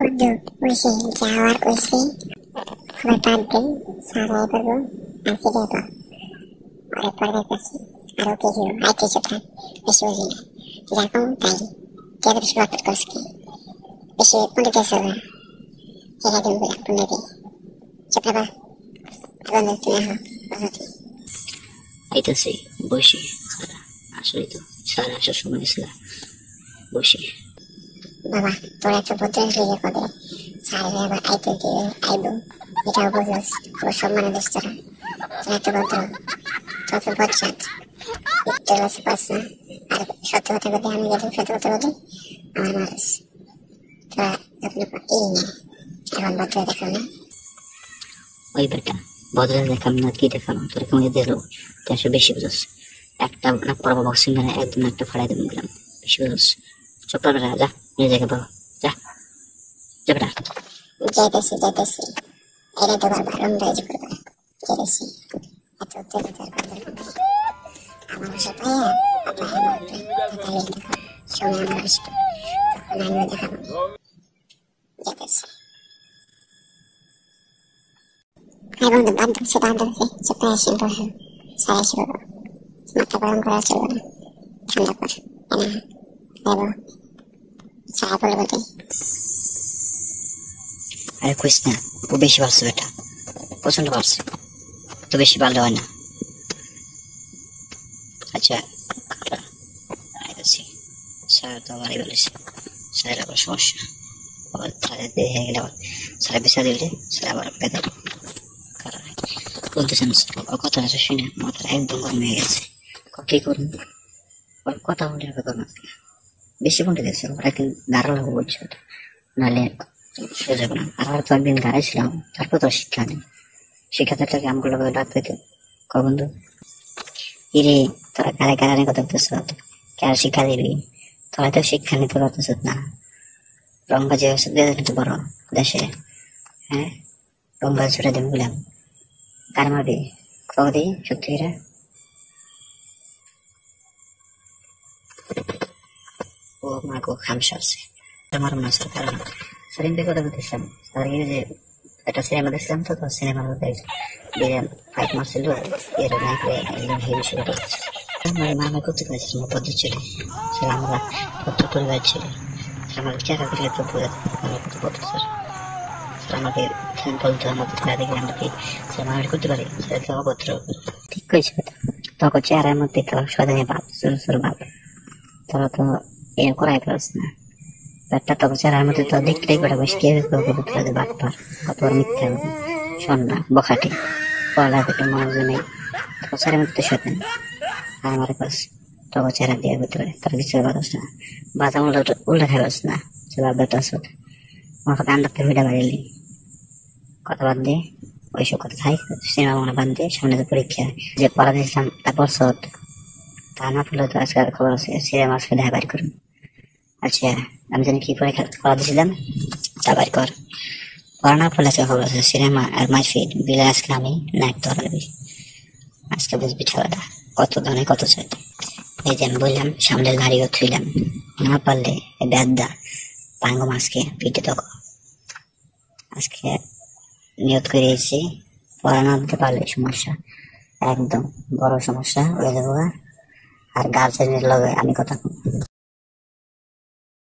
বন্ধু বসে যাওয়ার কইছে খবর বাদ দেই সারাই করবো আসি যাবো অনেক পরে দেখতেছি আরো কে হিরো আইতে চোখা বেশি বুঝি না যাকো তাই কে বেশি বাদ করছি বেশি কোনটা গেছে না এটা দিন বলে পুনে দিই চোখা বা বন্ধু তুমি হো বসতি আইতাছি বসে সারা আসলে তো সারা আসার সময় ছিল বসে বাবা তোরা তো বদল লিগে কবে সারা আবার আইতে দিয়ে আইবো এটাও বুঝলস পুরো সম্মানে দিস তোরা তোরা তো বদল তত বচ্চাত একটু লসে পাস না আর সত্য কথা বলতে আমি গেলে সত্য কথা বলি আমার মানুষ তোরা যখন এই না এখন বদলে দেখাও না ওই বেটা বদলে দেখাম না কি দেখাম তোর কেমন দিল তেমন বেশি বুঝস একটা না পড়াবো বক্সিং মানে একদম একটা ফাড়াই দেবো গেলাম বেশি বুঝস চোপড়া বেটা যা নিয়ে জায়গা পাবো যা যা বেটা যাইতেছি এটা তো বারবার রমরাজ করবে যাইতেছি এত অত্যাচার করবে আমার বাসা পাইয়া আপা আমার তাহলে দেখো সময় আমার আসবে তখন আমিও দেখাবো যাইতেছি হ্যাঁ বন্ধু বাদ দাও সেটা আনতে চোপড়া এসে বসে সারা এসে করবো মাথা গরম করা চলবে না ঠান্ডা কর দেবো সারা বলবো তুই আরে কইস না ও বেশি বাড়ছে বেটা প্রচন্ড বাড়ছে তো বেশি বাড়লে হয় না আচ্ছা আইতাছি স্যার তো বাড়ি বলেছে স্যারের আবার সমস্যা আবার তাদের দিয়ে হয়ে গেলে আবার স্যার বিচার দিলে স্যার আবার বেতন বলতেছেন ওর কথা শুনে মাথার একদম গরম হয়ে গেছে কি করুন ওর কথা বলে করুন বেশি কোনটা দেখছে ওরা একদিন গাড়া লাগবো বলছে নাহলে সে যাবে না আর তো একদিন গাড়াইছিলাম তারপর তো শিক্ষা নেই শিক্ষাটাকে আমগুলো ডাক পেতে বন্ধু ইরে তোরা গাড়ে গাড়ানি কথা বলতেছ কে আর শিক্ষা দিবি তোরা তো শিক্ষা নিতে পারতেছ না রংবাজি নিতে পারো দেশে হ্যাঁ রংবাজ ছুটে দেবে বললাম কার মারবি কদি সত্যিরা ও মা গো খামসা আছে আমার মনে আছে কারণ সেদিন থেকে কথা বলতেছিলাম তার যে একটা সিনেমা দেখছিলাম তো সিনেমার মধ্যে ফাইট মারছিল এর নায়কে একদম হিরো ছিল মামা করতে পেরেছি আমার পদ্ধতি ছিল সে আমরা কত পরিবার ছিল আমার চেহারা দেখলে তো আমার কত পদ্ধতি স্যার আমাকে বলতো আমাদের চেহারা দেখলে আমরা কি মারামারি করতে পারি সেটা তো অভদ্র ঠিক করেছে তখন চেহারার মধ্যে তো সদানে ভাব ছোট ছোট ভাব তোরা তো এ করাই পারছ না একটা তো চেহারার মধ্যে তো দেখলেই করে বেশ কে বাটপার কত মিথ্যা সন্না বখাটে পড়া থেকে মনোযোগ নেই তো চেহারার মধ্যে সতেন আর আমার কাছ তখন চেহারা দিয়ে করতে পারে তার কিছু বাতাস না বাতা উল্টা খাইবাস না সেবা বেটাস আমার কথা আন্দাজ ভিড়া বাড়িলি কথা বাদ দিয়ে ওইসব কথা খাই সিনেমা মনে বাদ দিয়ে সামনে তো পরীক্ষা যে পড়া দিয়েছিলাম তারপর সত তা না পড়লে তো আজকাল খবর আছে সিনেমা আসলে দেখা বাইর করুন আচ্ছা আমি জানি কি পরীক্ষা পড়া দিয়েছিলাম তা বাইর কর পড়া না পড়লে আজকে খবর আছে সিনেমা আর মাইফিট বিলে আজকে আমি নাক ধরাবি আজকে বুঝবি ছেলেটা কত ধনে কত চাই এই যে আমি বললাম সামনে লাড়িও থুইলাম না পারলে বেদা পাঙ্গ মাছকে পিঠে তক আজকে নিয়ত করে এসেছি পড়া না দিতে পারলে সমস্যা একদম বড় সমস্যা হয়ে যাবো আর গার্জেনের লগে আমি কথা